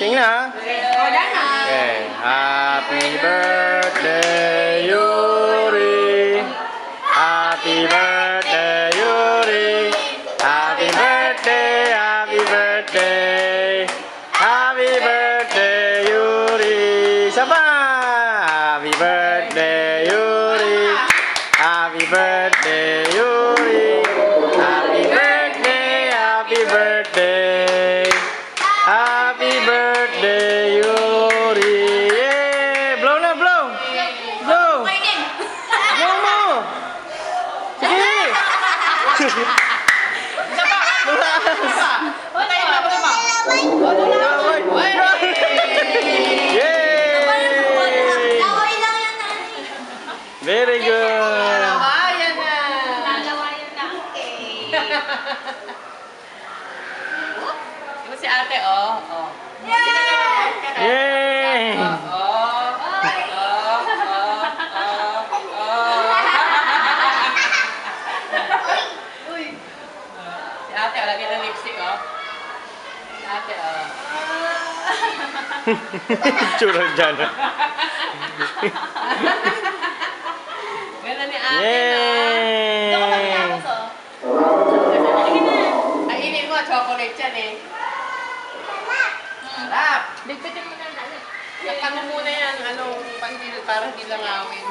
Sing na. Okay. Happy birthday, Yuri. Happy birthday, Yuri. Happy birthday, happy birthday. Happy birthday, Yuri. Sama. Happy birthday, Yuri. Happy birthday, Yuri. Happy birthday, happy birthday. Happy birthday, Yuri. Yeah, blow na, blow. Blow. Blow mo. Sige. Yay! Very good. Lalawayan na. Ito si ate, oh. Yay! Si ate, oh, lagyan ng lipstick, oh. Si ate, oh. Tsura dyan. Ganda ni ate, Yay! Ay, inin mo, chocolate yan, eh. Sarap. Bigpitin mo na ang dali. Yakan mo muna yan, parang hindi lang awin.